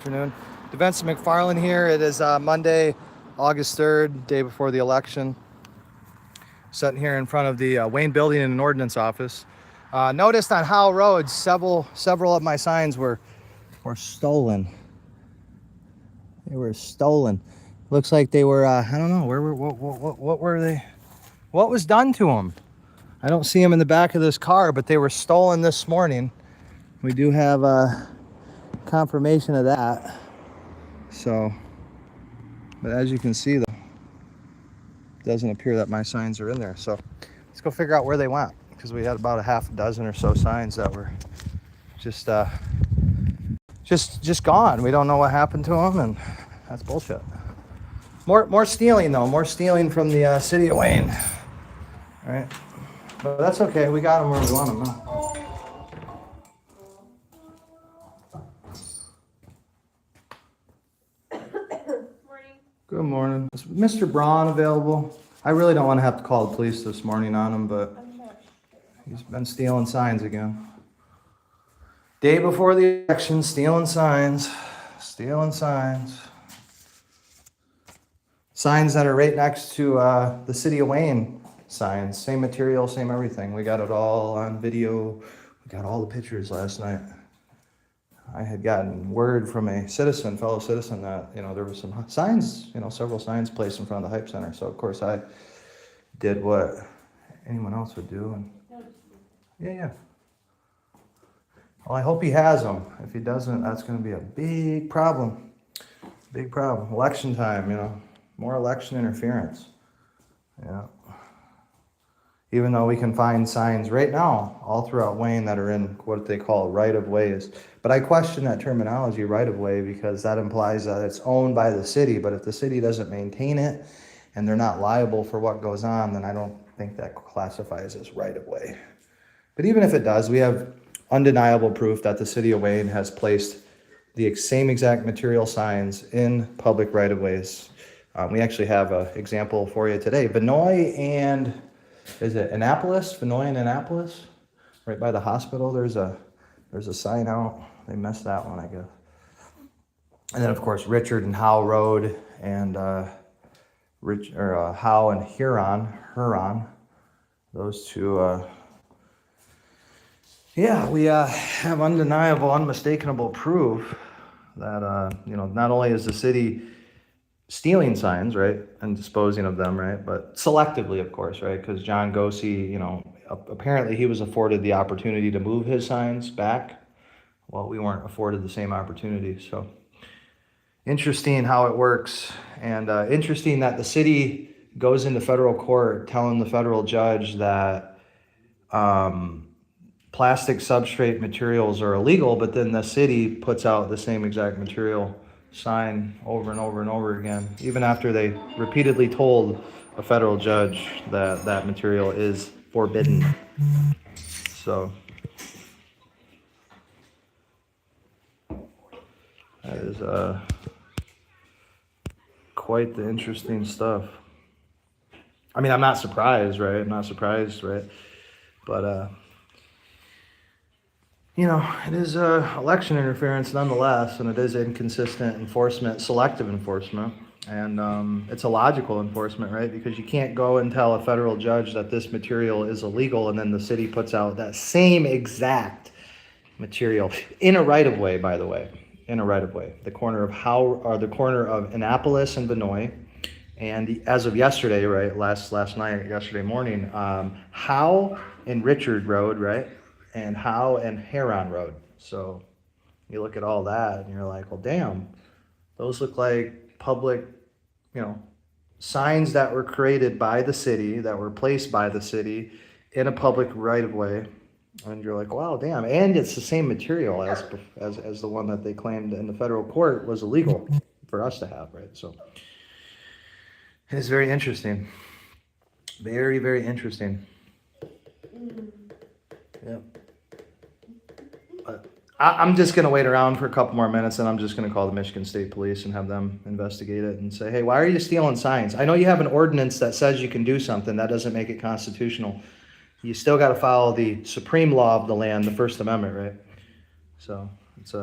Afternoon. DeVincent McFarlin here. It is Monday, August 3rd, day before the election. Sitting here in front of the Wayne Building and Ordnance Office. Noticed on Howe Road, several of my signs were stolen. They were stolen. Looks like they were, I don't know, what were they? What was done to them? I don't see them in the back of this car, but they were stolen this morning. We do have confirmation of that. So, but as you can see, though, it doesn't appear that my signs are in there. So let's go figure out where they went, because we had about a half a dozen or so signs that were just gone. We don't know what happened to them, and that's bullshit. More stealing though. More stealing from the city of Wayne. All right, but that's okay. We got them where we want them now. Good morning. Is Mr. Braun available? I really don't want to have to call the police this morning on him, but he's been stealing signs again. Day before the election, stealing signs. Stealing signs. Signs that are right next to the city of Wayne signs. Same material, same everything. We got it all on video. We got all the pictures last night. I had gotten word from a fellow citizen, that, there were some signs, several signs placed in front of the Hype Center. So, of course, I did what anyone else would do. And yeah. Well, I hope he has them. If he doesn't, that's going to be a big problem. Big problem. Election time, more election interference. Yeah. Even though we can find signs right now all throughout Wayne that are in what they call right-of-ways. But I question that terminology, right-of-way, because that implies that it's owned by the city. But if the city doesn't maintain it and they're not liable for what goes on, then I don't think that classifies as right-of-way. But even if it does, we have undeniable proof that the city of Wayne has placed the same exact material signs in public right-of-ways. We actually have an example for you today. Vinoy and... is it Annapolis? Vinoy and Annapolis? Right by the hospital, there's a sign out. They messed that one, I guess. And then, of course, Richard and Howe Road, and Howe and Huron. Those two, we have undeniable, unmistakable proof that, not only is the city stealing signs, right, and disposing of them, right, but selectively, of course, right, because John Gosey, apparently he was afforded the opportunity to move his signs back. Well, we weren't afforded the same opportunity. So interesting how it works, and interesting that the city goes into federal court telling the federal judge that plastic substrate materials are illegal, but then the city puts out the same exact material sign over and over and over again, even after they repeatedly told a federal judge that that material is forbidden. So that is quite the interesting stuff. I mean, I'm not surprised, right? But it is election interference nonetheless, and it is inconsistent enforcement, selective enforcement, and it's illogical enforcement, right? Because you can't go and tell a federal judge that this material is illegal, and then the city puts out that same exact material in a right-of-way, by the way, the corner of Annapolis and Vinoy, and as of yesterday, right, yesterday morning, Howe and Richard Road, right? And Howe and Huron Road. So you look at all that and you're like, well, damn, those look like public, signs that were created by the city, that were placed by the city in a public right-of-way. And you're like, wow, damn. And it's the same material as the one that they claimed in the federal court was illegal for us to have, right? So it's very interesting. Very, very interesting. Yeah. I'm just going to wait around for a couple more minutes, and I'm just going to call the Michigan State Police and have them investigate it and say, hey, why are you stealing signs? I know you have an ordinance that says you can do something. That doesn't make it constitutional. You still got to follow the supreme law of the land, the First Amendment, right? So it's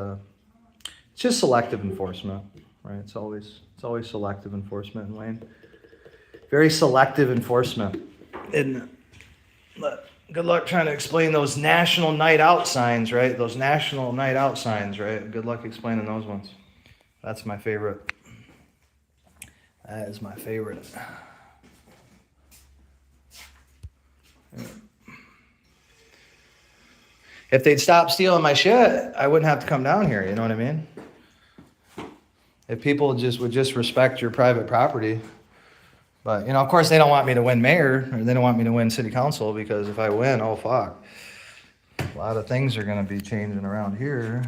It's just selective enforcement, right? It's always selective enforcement in Wayne. Very selective enforcement. And good luck trying to explain those national night out signs, right? Those national night out signs, right? Good luck explaining those ones. That's my favorite. That is my favorite. If they'd stop stealing my shit, I wouldn't have to come down here, you know what I mean? If people would just respect your private property. But, you know, of course they don't want me to win mayor, or they don't want me to win city council, because if I win, oh fuck. A lot of things are gonna be changing around here.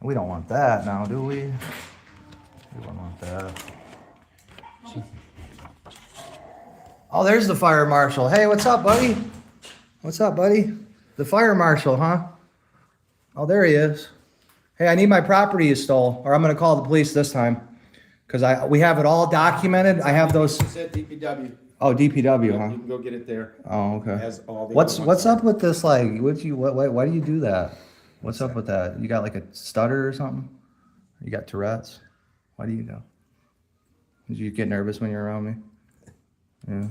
We don't want that now, do we? We don't want that. Oh, there's the fire marshal. Hey, what's up, buddy? What's up, buddy? The fire marshal, huh? Oh, there he is. Hey, I need my property you stole, or I'm gonna call the police this time. Because we have it all documented. I have those. It's at DPW. Oh, DPW, You huh? can go get it there. Oh, okay. It has all the What's other ones. up with this? Like, why do you do that? What's up with that? You got like a stutter or something? You got Tourette's? Why do you go? Did you get nervous when you're around me? Yeah.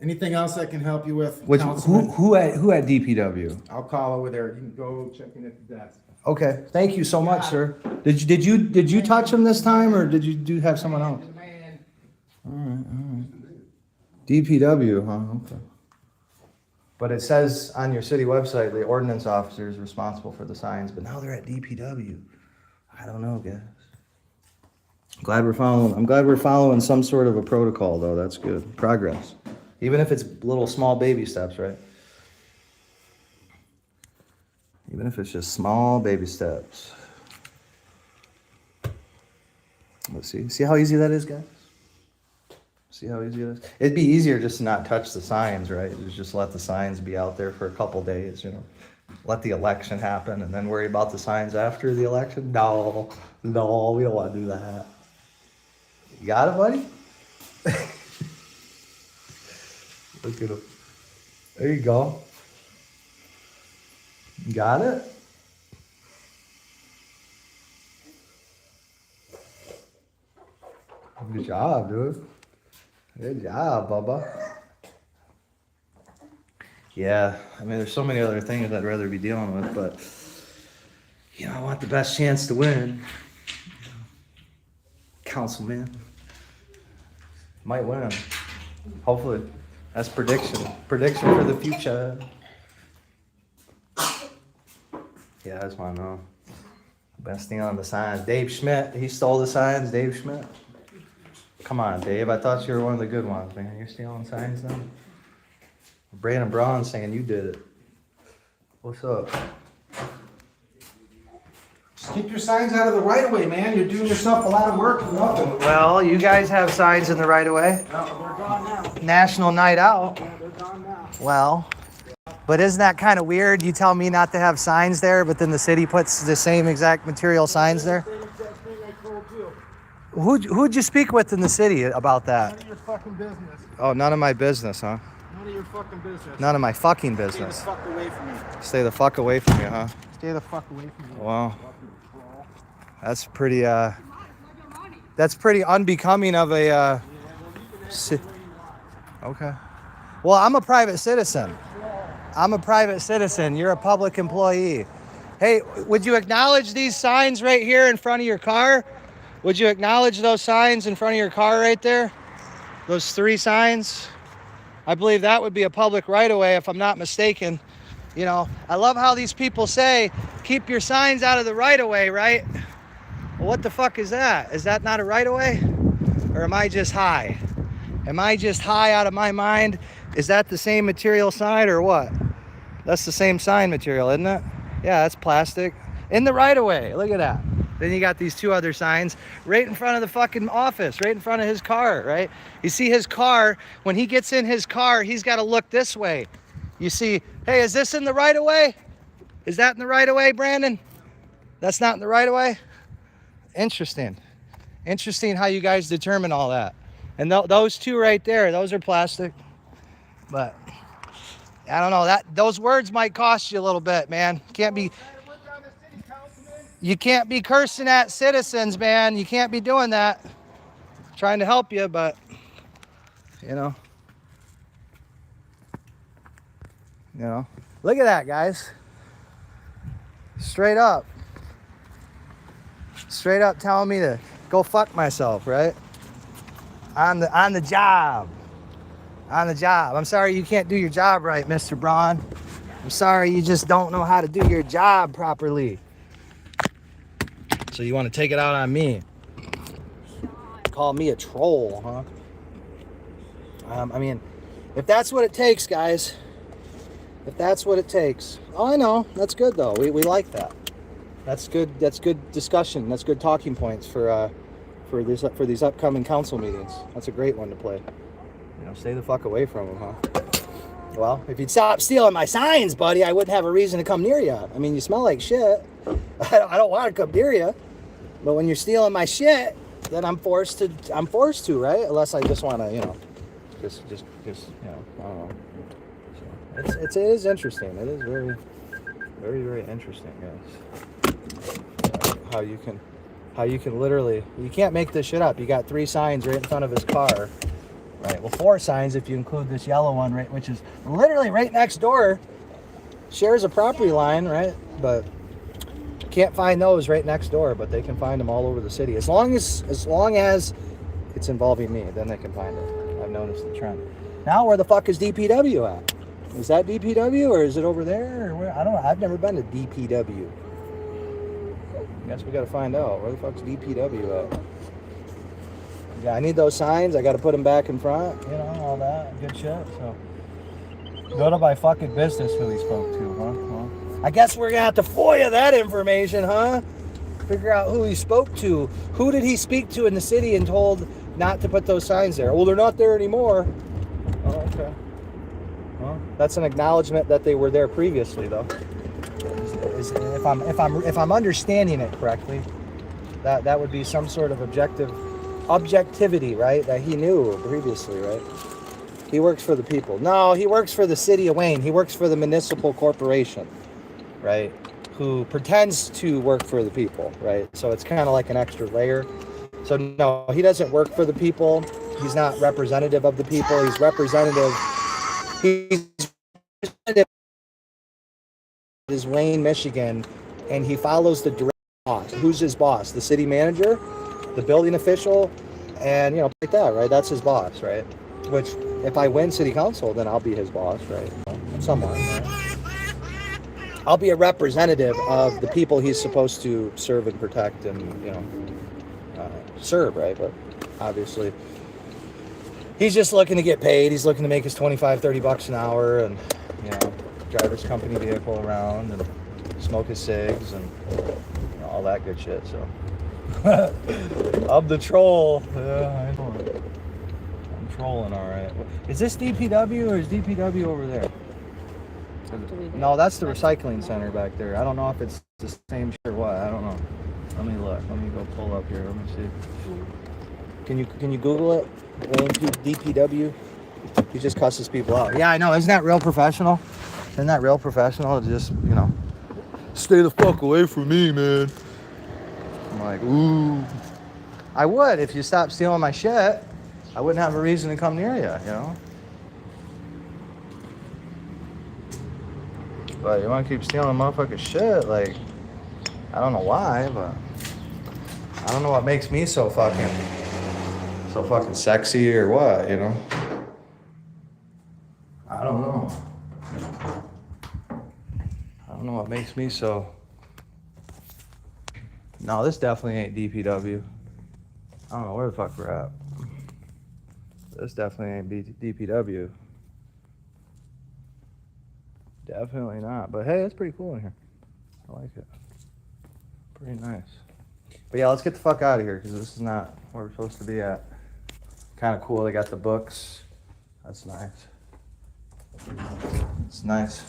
Anything else I can help you with, Which Councilman? who at DPW? I'll call over there. You can go check in at the desk. Okay, thank you so much, sir. Did you touch him this time, or did you have someone else? All right. DPW, huh? Okay. But it says on your city website the ordinance officer is responsible for the signs, but now they're at DPW. I don't know, guys. I'm glad we're following some sort of a protocol, though. That's good. Progress. Even if it's little small baby steps, right? Even if it's just small baby steps. Let's see. See how easy that is, guys? See how easy it is? It'd be easier just to not touch the signs, right? Just let the signs be out there for a couple days, you know. Let the election happen and then worry about the signs after the election. No, we don't want to do that. You got it, buddy? Look at him. There you go. You got it? Good job, dude. Good job, Bubba. Yeah, I mean, there's so many other things I'd rather be dealing with, but, you know, I want the best chance to win. Councilman. Might win. Hopefully. That's prediction. Prediction for the future. Yeah, I just want to know. Best thing on the signs. Dave Schmidt, he stole the signs, Dave Schmidt. Come on, Dave. I thought you were one of the good ones, man. You're stealing signs now? Brandon Braun saying you did it. What's up? Just keep your signs out of the right of way, man. You're doing yourself a lot of work for nothing. Well, you guys have signs in the right of way. No, they're gone now. National Night Out. Yeah, they're gone now. Well, but isn't that kind of weird? You tell me not to have signs there, but then the city puts the same exact material signs there? Same exact thing I told you. Who'd you speak with in the city about None that? of your fucking business. Oh, none of my business, huh? None of your fucking business. None of my fucking Stay the business. fuck away from me. Stay the fuck away from you, huh? Stay the fuck away from me. Wow. Fucking troll. That's pretty unbecoming of a, Yeah, well, you can act ci- the way you want. okay. Well, I'm a private citizen. I'm a private citizen. You're a public employee. Hey, would you acknowledge these signs right here in front of your car? Would you acknowledge those signs in front of your car right there? Those 3 signs? I believe that would be a public right-of-way if I'm not mistaken. You know, I love how these people say, keep your signs out of the right-of-way, right? Well, what the fuck is that? Is that not a right-of-way? Or am I just high? Am I just high out of my mind? Is that the same material sign or what? That's the same sign material, isn't it? Yeah, that's plastic. In the right-of-way, look at that. Then you got these 2 other signs right in front of the fucking office, right in front of his car, right? You see his car, when he gets in his car, he's got to look this way. You see, hey, is this in the right-of-way? Is that in the right-of-way, Brandon? That's not in the right-of-way? Interesting. Interesting how you guys determine all that. And those 2 right there, those are plastic. But I don't know, those words might cost you a little bit, man. Can't be. You can't be cursing at citizens, man. You can't be doing that. I'm trying to help you, but you know. Look at that, guys. Straight up telling me to go fuck myself, right? On the job. I'm sorry you can't do your job right, Mr. Braun. I'm sorry you just don't know how to do your job properly. So you want to take it out on me? Call me a troll, huh? I mean, if that's what it takes, guys. If that's what it takes. Oh, I know. That's good though. We like that. That's good. That's good discussion. That's good talking points for these upcoming council meetings. That's a great one to play. Stay the fuck away from them, huh? Well, if you'd stop stealing my signs, buddy, I wouldn't have a reason to come near you. I mean, you smell like shit. I don't want to come near you. But when you're stealing my shit, then I'm forced to, right? Unless I just want to, just I don't know. So it is interesting. It is very, very, very interesting, guys. How you can literally, you can't make this shit up. You got 3 signs right in front of his car. Right, well, 4 signs if you include this yellow one, right, which is literally right next door. Shares a property line, right? But can't find those right next door, but they can find them all over the city. As long as it's involving me, then they can find it. I've noticed the trend. Now, where the fuck is DPW at? Is that DPW or is it over there? Or where? I don't know. I've never been to DPW. I guess we got to find out. Where the fuck's DPW at? Yeah, I need those signs. I got to put them back in front. All that good shit. So, go to my fucking business who he spoke to, huh? Well, I guess we're gonna have to FOIA that information, huh? Figure out who he spoke to. Who did he speak to in the city and told not to put those signs there? Well, they're not there anymore. Oh, okay. Well, that's an acknowledgement that they were there previously, though. If I'm understanding it correctly, that would be some sort of objectivity, right? That he knew previously, right? He works for the people. No, he works for the city of Wayne. He works for the municipal corporation, right? Who pretends to work for the people, right? So it's kind of like an extra layer. So no, he doesn't work for the people. He's not representative of the people. He's representative is Wayne, Michigan, and he follows the direct boss. Who's his boss? The city manager, the building official, and like that, right? That's his boss, right? Which, if I win city council, then I'll be his boss, right? Somewhat, right? I'll be a representative of the people he's supposed to serve and protect and serve, right? But obviously, he's just looking to get paid. He's looking to make his $25-30 an hour, and drive his company vehicle around and smoke his cigs and all that good shit. So I'm the troll. Yeah, I know. I'm trolling, all right. Is this DPW or is DPW over there? No, that's the recycling center back there. I don't know if it's the same shit or what. I don't know. Let me look. Let me go pull up here. Let me see. Can you Google it? DPW. He just cusses people out. Yeah, I know. Isn't that real professional? Isn't that real professional to just, stay the fuck away from me, man. I'm like, ooh. I would if you stopped stealing my shit. I wouldn't have a reason to come near you, But you want to keep stealing motherfucking shit, like, I don't know why, but I don't know what makes me so fucking sexy or what, I don't know. I don't know what makes me so. No, this definitely ain't DPW. I don't know where the fuck we're at. This definitely ain't DPW. Definitely not. But hey, it's pretty cool in here. I like it. Pretty nice. But yeah, let's get the fuck out of here because this is not where we're supposed to be at. Kind of cool. They got the books. That's nice. It's nice.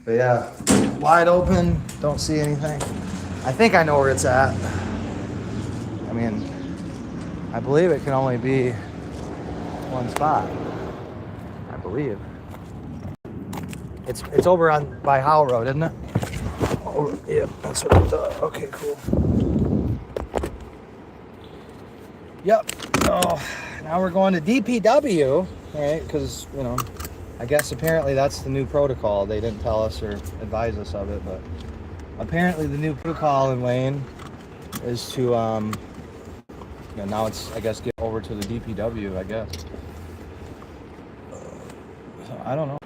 But yeah, wide open. Don't see anything. I think I know where it's at. I mean, I believe it can only be one spot. I believe. It's over by Howell Road, isn't it? Oh, yeah, that's what I thought. Okay, cool. Yep. Oh, now we're going to DPW, right? Because, you know, I guess apparently that's the new protocol. They didn't tell us or advise us of it, but apparently the new protocol in Wayne is to, you know, now it's, I guess, get over to the DPW, I guess. So, I don't know.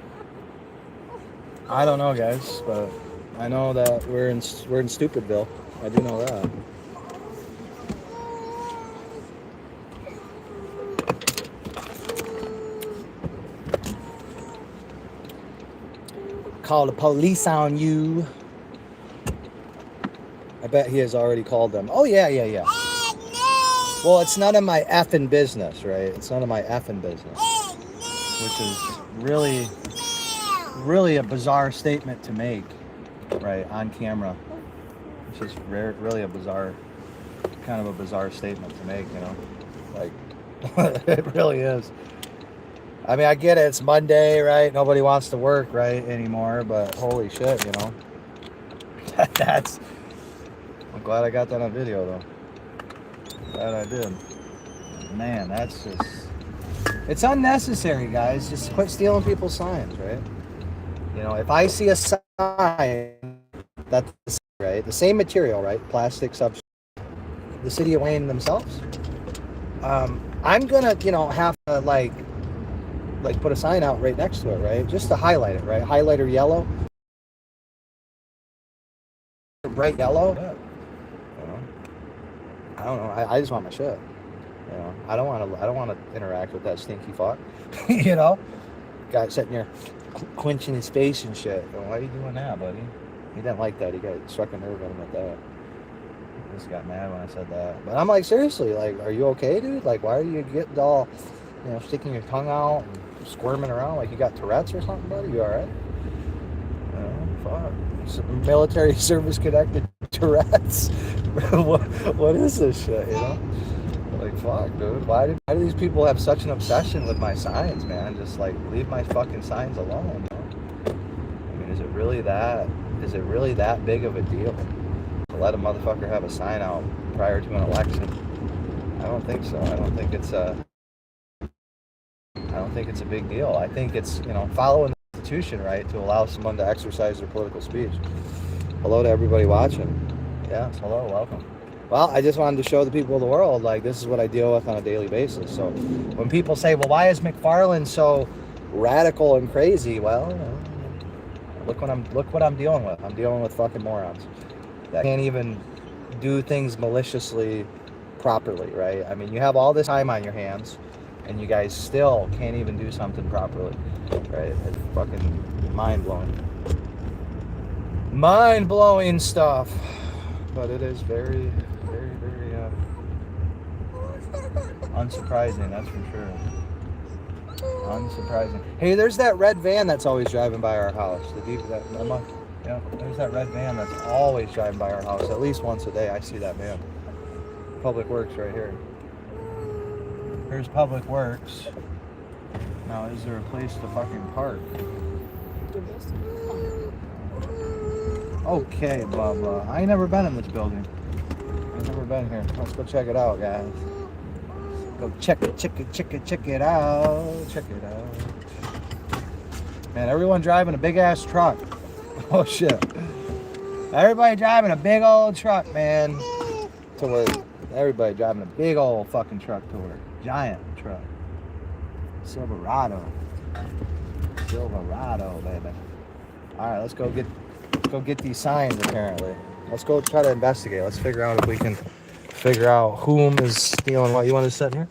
I don't know, guys, but I know that we're in Stupidville. I do know that. Call the police on you. I bet he has already called them. Oh, yeah. Well, it's none of my effing business, right? It's none of my effing business. Which is really a bizarre statement to make, right, on camera. It's just really a bizarre, kind of a bizarre statement to make, you know? Like, it really is. I mean, I get it. It's Monday, right? Nobody wants to work, right, anymore. But holy shit, you know. I'm glad I got that on video, though. Glad I did. Man, that's just... It's unnecessary, guys. Just quit stealing people's signs, right? You know, if I see a sign that's, right, the same material, right, plastic substance, the city of Wayne themselves, I'm gonna, you know, have to, like put a sign out right next to it, right? Just to highlight it, right? Highlighter yellow. Bright yellow. You know? I don't know. I just want my shit. You know, I don't want to interact with that stinky fuck. You know? Guy sitting there quenching his face and shit. You know, why are you doing that, buddy? He didn't like that. He got struck a nerve in him at that. He just got mad when I said that. But I'm like, seriously, like, are you okay, dude? Like, why are you getting all, you know, sticking your tongue out and squirming around like you got Tourette's or something, buddy? You all right? You know, fuck. Some military service connected Tourette's. what is this shit, you know? Like, fuck, dude. Why do these people have such an obsession with my signs, man? Just, like, leave my fucking signs alone, you know? I mean, is it really that big of a deal to let a motherfucker have a sign out prior to an election? I don't think so. I don't think it's a big deal. I think it's, you know, following the Constitution, right, to allow someone to exercise their political speech. Hello to everybody watching. Yes, hello, welcome. Well, I just wanted to show the people of the world, like, this is what I deal with on a daily basis. So when people say, well, why is McFarlin so radical and crazy? Well, look what I'm dealing with. I'm dealing with fucking morons that can't even do things maliciously properly, right? I mean, you have all this time on your hands and you guys still can't even do something properly, right? It's fucking mind-blowing. Mind-blowing stuff. But it is very unsurprising, that's for sure. Unsurprising. Hey, there's that red van that's always driving by our house. Yeah, there's that red van that's always driving by our house. At least once a day I see that van. Public Works right here. Here's Public Works. Now, is there a place to fucking park? Okay, blah, blah. I ain't never been in this building. I've never been here. Let's go check it out, guys. Go check it out. Check it out. Man, everyone driving a big-ass truck. Oh, shit. Everybody driving a big old truck, man, to work. Everybody driving a big old fucking truck to work. Giant truck. Silverado, baby. All right, let's go get these signs, apparently. Let's go try to investigate. Let's figure out if we can figure out whom is stealing what. You want to sit here?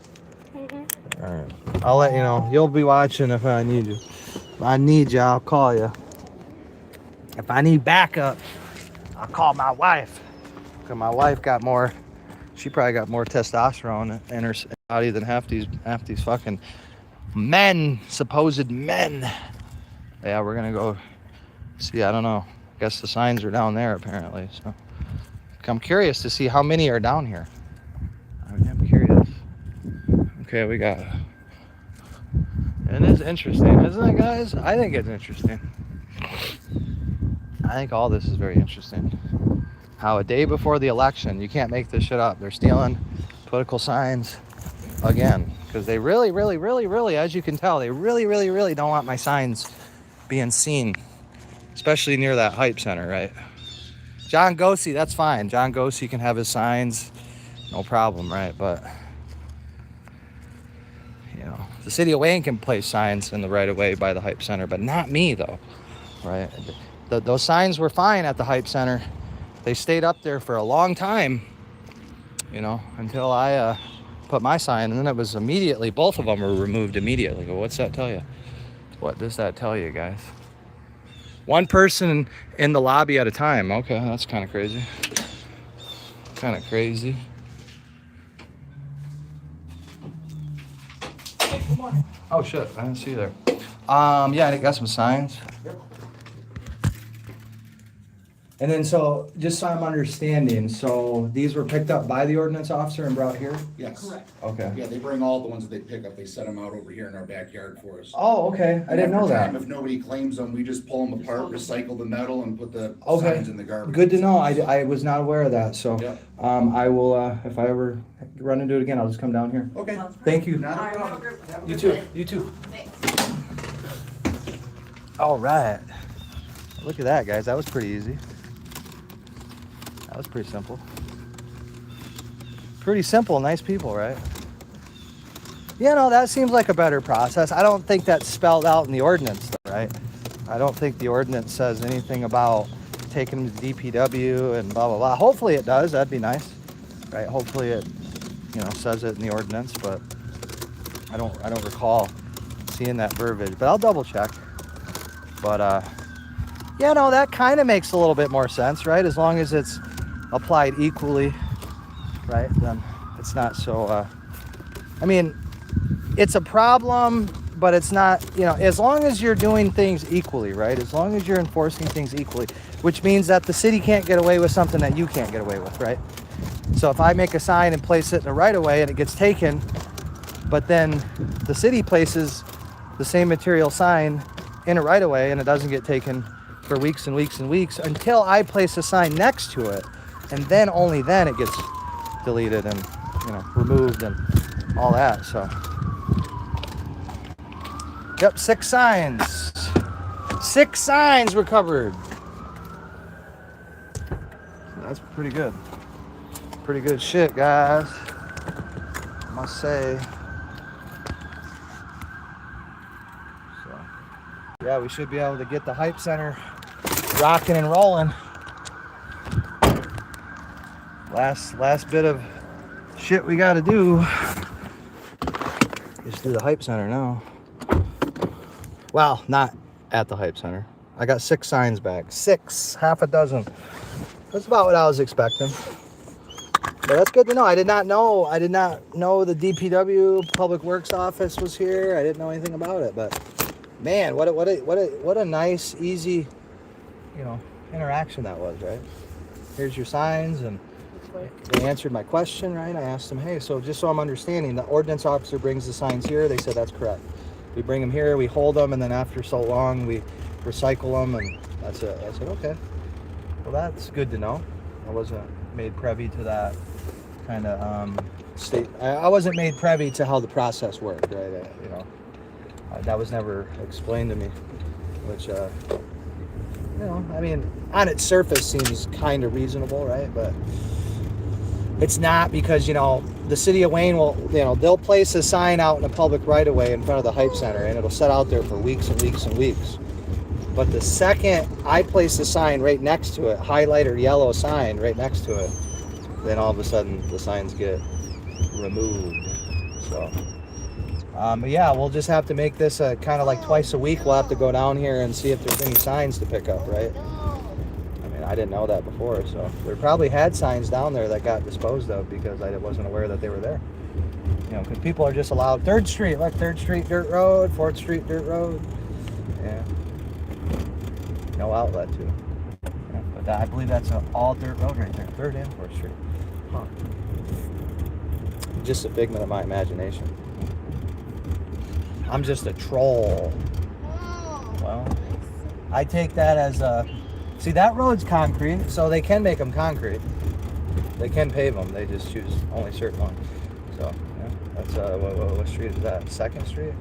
Mm-hmm. All right. I'll let you know. You'll be watching if I need you. If I need you, I'll call you. If I need backup, I'll call my wife. Because my wife got more, she probably got more testosterone in her body than half these fucking men, supposed men. Yeah, we're going to go see. I don't know. I guess the signs are down there, apparently. So I'm curious to see how many are down here. I'm curious. Okay, we got... It is interesting, isn't it, guys? I think it's interesting. I think all this is very interesting. How a day before the election, you can't make this shit up. They're stealing political signs again. Because they really, as you can tell, they really don't want my signs being seen. Especially near that hype center, right? John Gosi, that's fine. John Gosi can have his signs, no problem, right? But, you know, the city of Wayne can place signs in the right of way by the hype center, but not me, though, right? Those signs were fine at the hype center. They stayed up there for a long time, you know, until I put my sign, and then it was immediately, both of them were removed immediately. Well, what's that tell you? What does that tell you, guys? One person in the lobby at a time. Okay, that's kind of crazy. Kind of crazy. Oh shit, I didn't see you there. Yeah, I got some signs. And then so, just so I'm understanding, so these were picked up by the ordinance officer and brought here? Yes. Correct. Okay. Yeah, they bring all the ones that they pick up, they set them out over here in our backyard for us. Oh, okay, I didn't know After that. time, if nobody claims them, we just pull them apart, recycle the metal and put the Okay. signs in the garbage. Good to know. I was not aware of that. So Yep. I will, if I ever run into it again, I'll just come down here. Okay. Thank you. Not a problem. You too. You too. All right. Look at that, guys. That was pretty easy. That was pretty simple. Pretty simple. Nice people, right? You know, that seems like a better process. I don't think that's spelled out in the ordinance, though, right? I don't think the ordinance says anything about taking them to DPW and blah, blah, blah. Hopefully it does. That'd be nice, right? Hopefully it, you know, says it in the ordinance, but I don't recall seeing that verbiage, but I'll double check. But, yeah, no, that kind of makes a little bit more sense, right? As long as it's applied equally, right? Then it's not so, I mean, it's a problem, but it's not, you know, as long as you're doing things equally, right? As long as you're enforcing things equally, which means that the city can't get away with something that you can't get away with, right? So if I make a sign and place it in a right of way and it gets taken, but then the city places the same material sign in a right of way and it doesn't get taken for weeks and weeks and weeks until I place a sign next to it, and then only then it gets deleted and, you know, removed and all that. So yep, 6 signs. 6 signs recovered. That's pretty good. Pretty good shit, guys, I must say. So yeah, we should be able to get the hype center rocking and rolling. Last bit of shit we gotta do is do the hype center now. Well, not at the hype center. I got 6 signs back. 6, half a dozen. That's about what I was expecting. But that's good to know. I did not know the DPW Public Works office was here. I didn't know anything about it, but man, what a nice, easy, you know, interaction that was, right? Here's your signs, and they answered my question, right? I asked them, hey, so just so I'm understanding, the ordinance officer brings the signs here. They said that's correct. We bring them here, we hold them, and then after so long, we recycle them, and that's it. I said, okay. Well, that's good to know. I wasn't made privy to that kind of state. I wasn't made privy to how the process worked, right? You know, that was never explained to me, which, you know, I mean, on its surface seems kind of reasonable, right? But it's not, because, you know, the city of Wayne will, you know, they'll place a sign out in a public right-of-way in front of the hype center, and it'll sit out there for weeks and weeks and weeks. But the second I place a sign right next to it, highlighter yellow sign right next to it, then all of a sudden the signs get removed. So, but yeah, we'll just have to make this kind of like twice a week. We'll have to go down here and see if there's any signs to pick up, right? I mean, I didn't know that before, so there probably had signs down there that got disposed of because I wasn't aware that they were there. You know, because people are just allowed 3rd Street, like 3rd Street dirt road, 4th Street dirt road. Yeah. No outlet too. Yeah, but I believe that's an all dirt road right there, 3rd and 4th Street. Huh. Just a figment of my imagination. I'm just a troll. Well, I take that as See, that road's concrete, so they can make them concrete. They can pave them. They just choose only certain ones. So, yeah, that's what street is that? 2nd Street?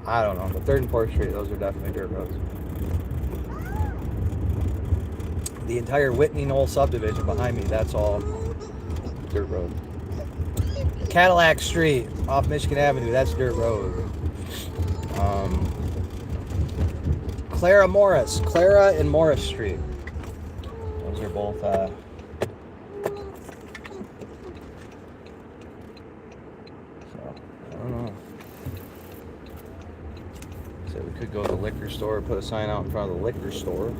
I don't know. But 3rd and 4th Street, those are definitely dirt roads. The entire Whitney Knoll subdivision behind me, that's all dirt road. Cadillac Street off Michigan Avenue, that's dirt road. Clara and Morris Street. Those are both so I don't know. So we could go to the liquor store, put a sign out in front of the liquor store.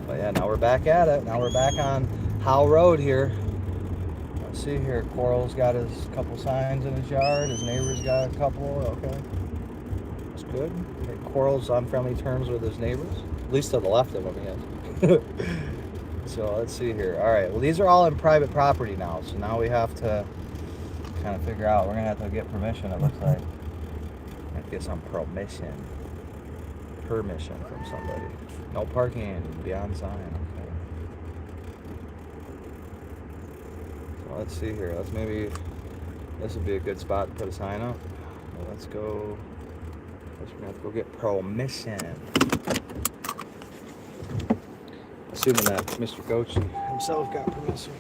But yeah, now we're back at it. Now we're back on Howe Road here. Let's see here. Coral's got his couple signs in his yard. His neighbor's got a couple. Okay. That's good. Okay, Coral's on friendly terms with his neighbors. At least to the left of him, yes. So let's see here. All right. Well, these are all in private property now. So now we have to kind of figure out. We're going to have to get permission, it looks like. Have to get some permission from somebody. No parking beyond sign. Okay. So let's see here. This would be a good spot to put a sign up. Well, let's go. We're gonna have to go get permission. Assuming that Mr. Gochi himself got permission.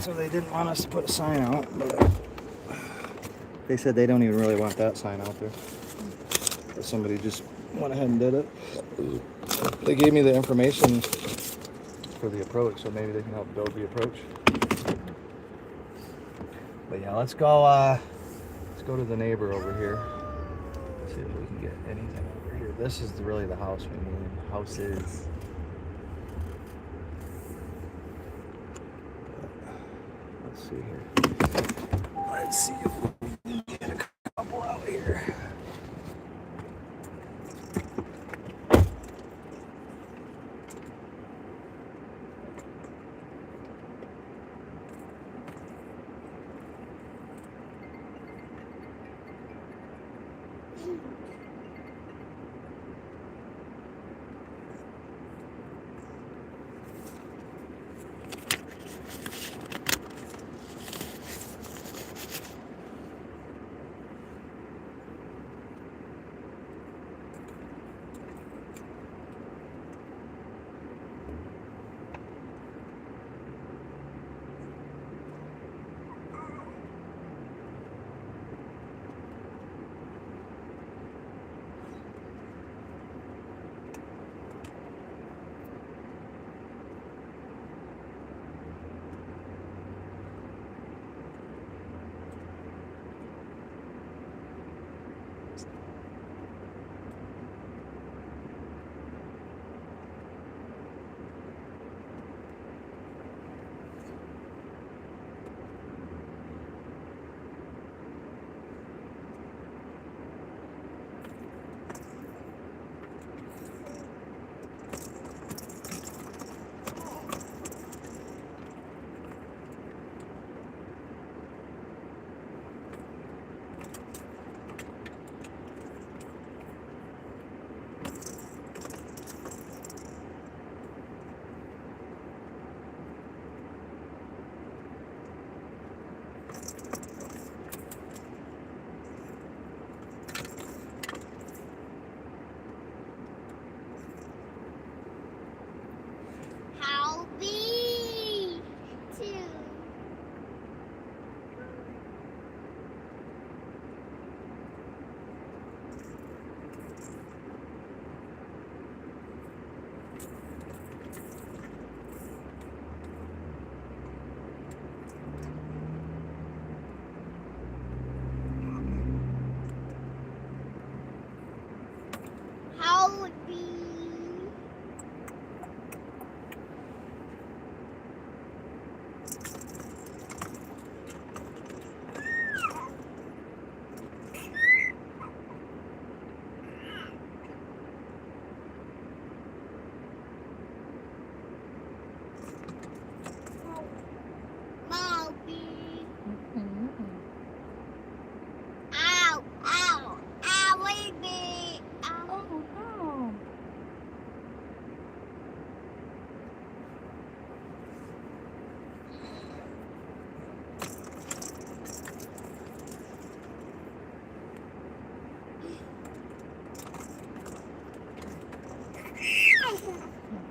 So they didn't want us to put a sign out, but they said they don't even really want that sign out there. But somebody just went ahead and did it. They gave me the information for the approach, so maybe they can help build the approach. But yeah, let's go to the neighbor over here. See if we can get anything over here. This is really the house we need. Houses. Let's see here. Let's see if we can get a couple out here.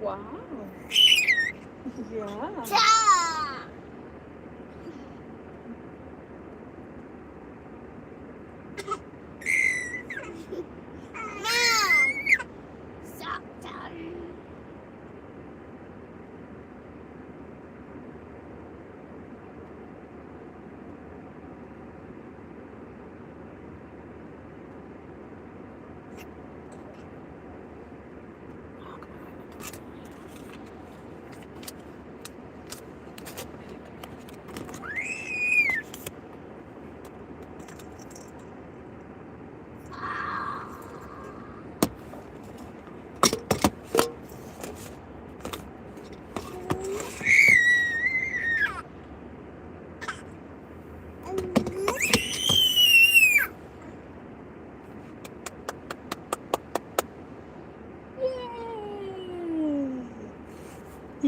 Wow. Yeah.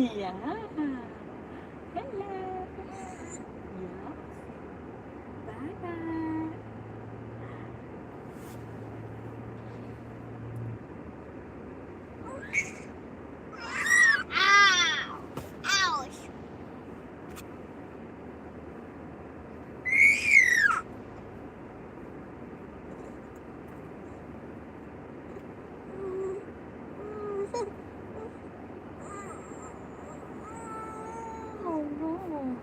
Yeah. Hello. Yeah. Bye bye. Ow! Ouch! Oh no.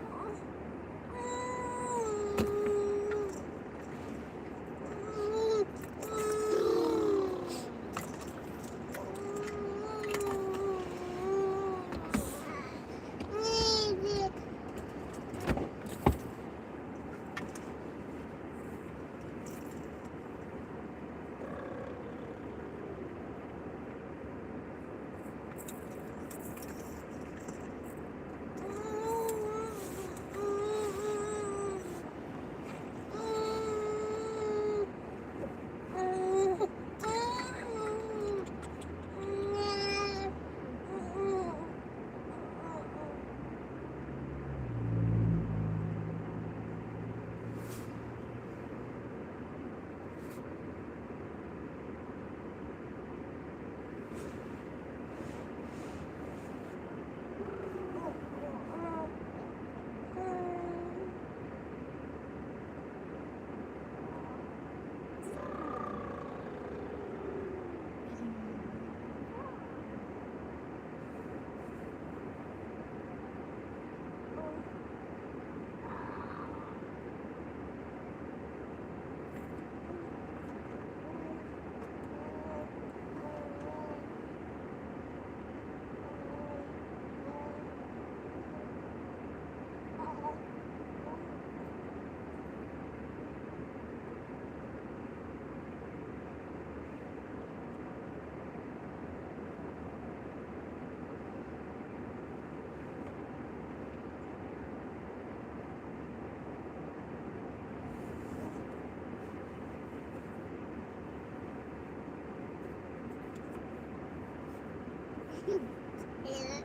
Yeah.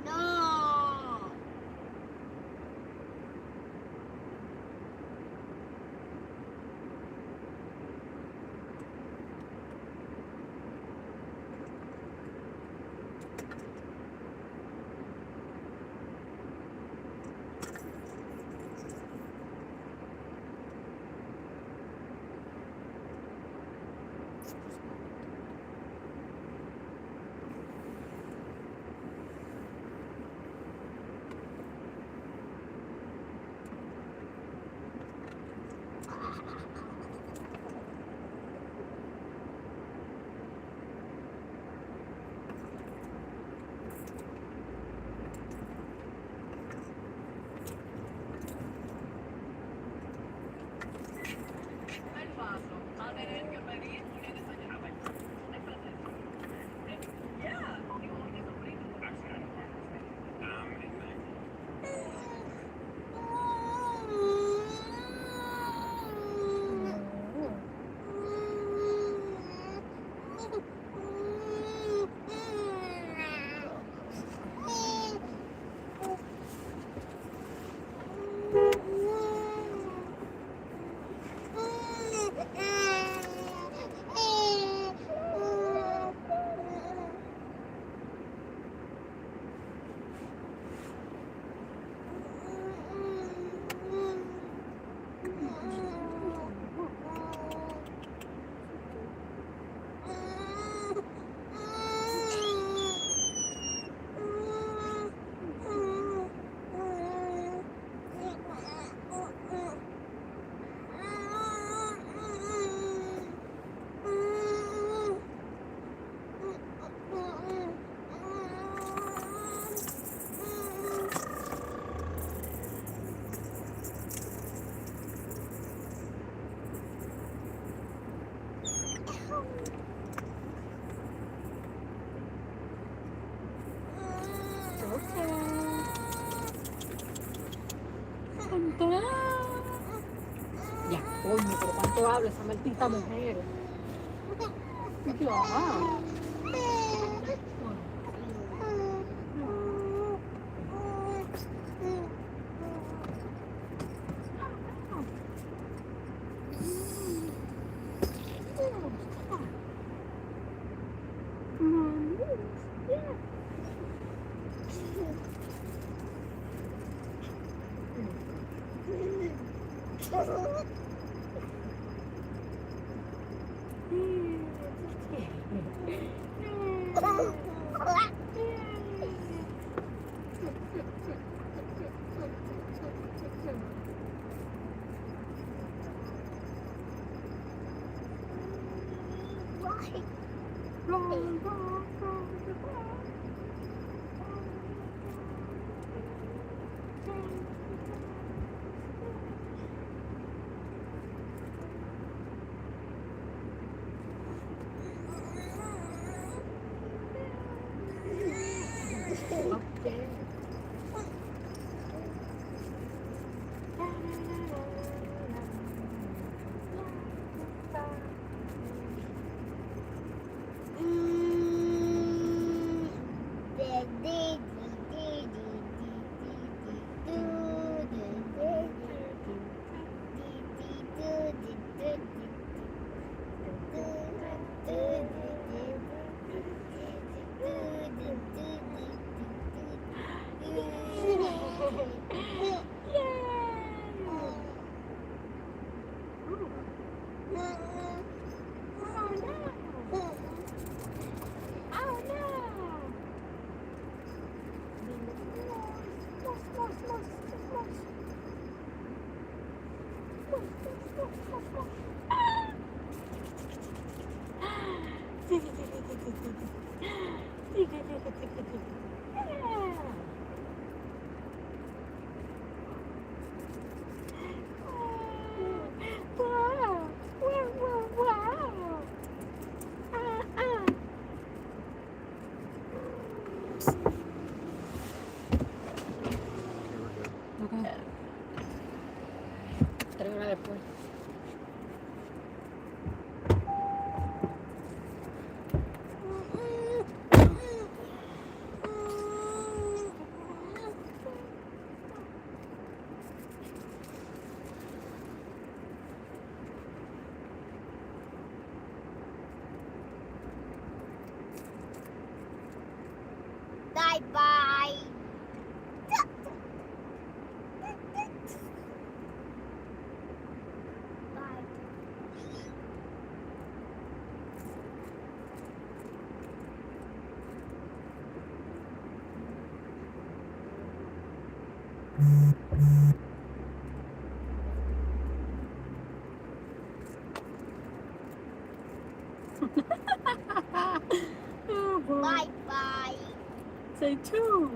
No. adorable esa maldita mujer. Ya. Termina después. Bye bye. Bye. Oh, boy. Bye bye. Say two.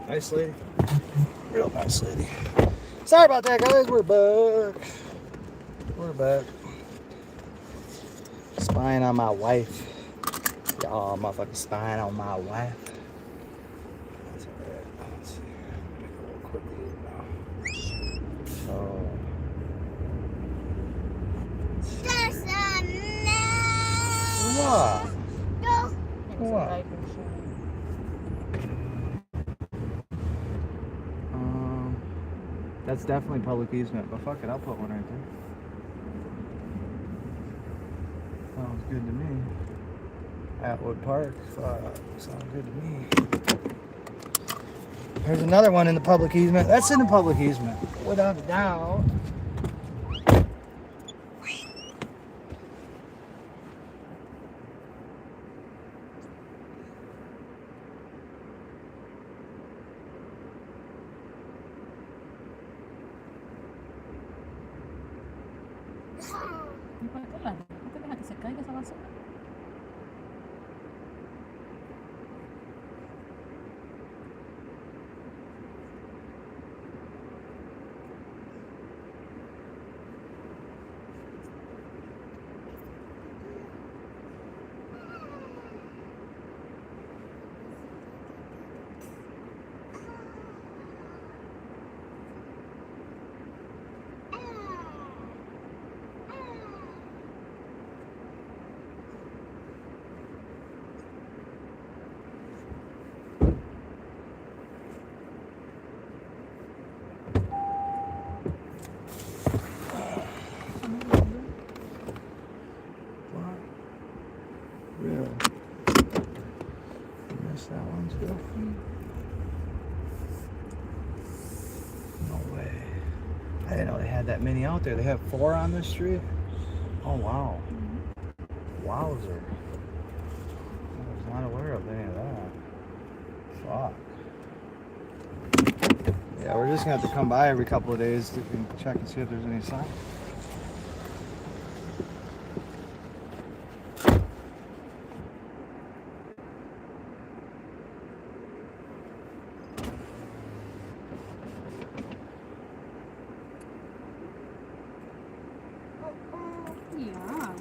Nice lady. Real nice lady. Sorry about that, guys. We're back. We're back. Spying on my wife. Y'all motherfucking spying on my wife. That's alright. Let's see. Make a little quick move now. So. What? What? That's definitely public easement, but fuck it, I'll put one right there. Sounds good to me. Atwood Park, sounds good to me. There's another one in the public easement. That's in the public easement, without a doubt. ¿Y por qué la? ¿Por qué deja que se caiga esa basura? Really? Missed that one too? No way. I didn't know they had that many out there. They have 4 on this street? Oh, wow. Wowzer. I was not aware of any of that. Fuck. Yeah, we're just gonna have to come by every couple of days to check and see if there's any signs. Yeah.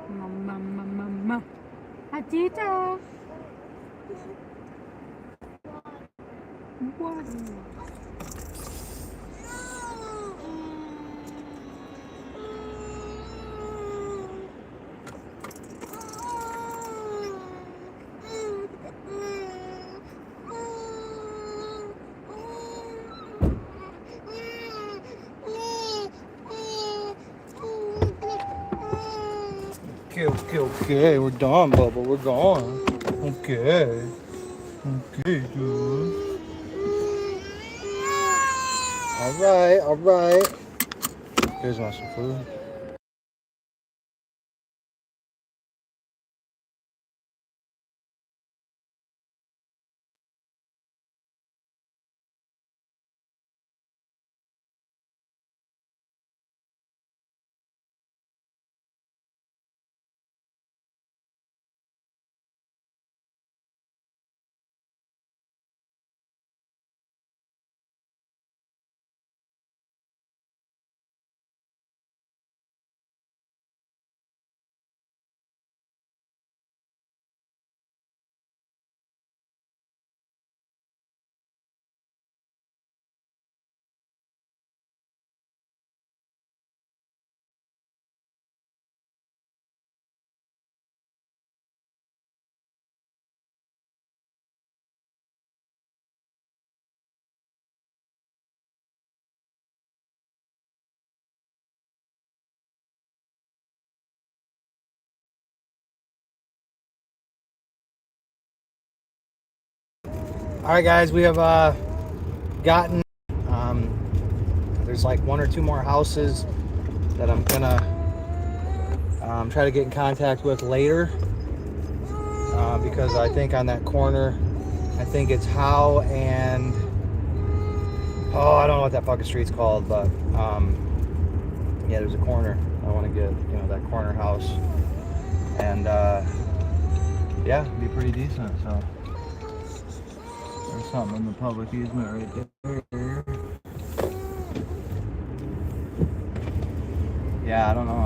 Mama. Adita. What? Okay, we're done, Bubba, we're gone. Okay, dude. Alright. You guys want some food? Alright guys, we have gotten, there's like 1 or 2 more houses that I'm gonna try to get in contact with later, because I think on that corner, I think it's Howe and, I don't know what that fucking street's called, but yeah, there's a corner I want to get, that corner house, and yeah, it'd be pretty decent. So there's something in the public easement right there. Yeah, I don't know.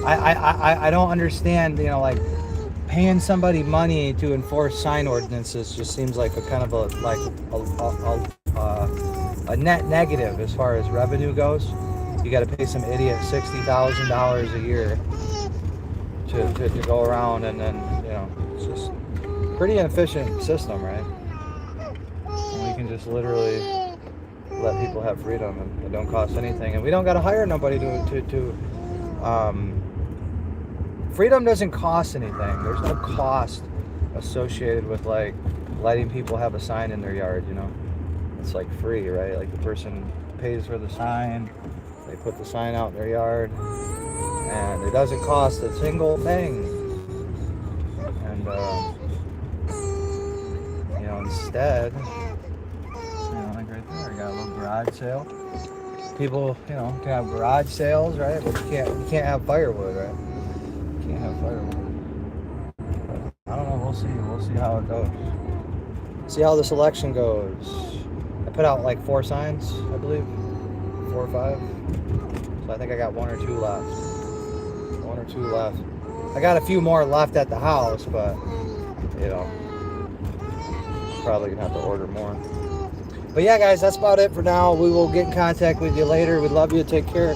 I don't understand, you know, like paying somebody money to enforce sign ordinances just seems like a kind of a net negative as far as revenue goes. You got to pay some idiot $60,000 a year to go around, and then, you know, it's just pretty inefficient system, right? And we can just literally let people have freedom, and it don't cost anything, and we don't got to hire nobody to freedom doesn't cost anything. There's no cost associated with like letting people have a sign in their yard, you know. It's like free, right? Like the person pays for the sign, they put the sign out in their yard, and it doesn't cost a single thing. And you know, instead, you know, like right there, I got a little garage sale. People, you know, can have garage sales, right? But you can't have firewood, right? You can't have firewood. But I don't know. We'll see how it goes. See how this election goes. I put out like 4 signs, I believe, 4 or 5. So I think I got 1 or 2 left. 1 or 2 left. I got a few more left at the house, but you know, probably gonna have to order more. But yeah, guys, that's about it for now. We will get in contact with you later. We'd love you to take care.